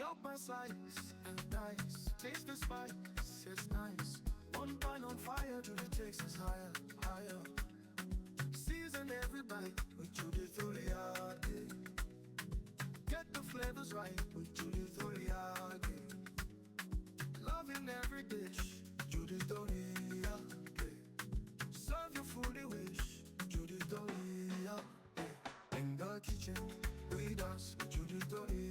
Help my slice, nice. Taste the spice, it's nice. One bun on fire, Judy takes us higher, higher. Season every bite with Judy Thuliake. Get the flavors right with Judy Thuliake. Loving every dish, Judy Thuliake. Serve your foodie wish, Judy Thuliake. In the kitchen, we dance with Judy Thuliake.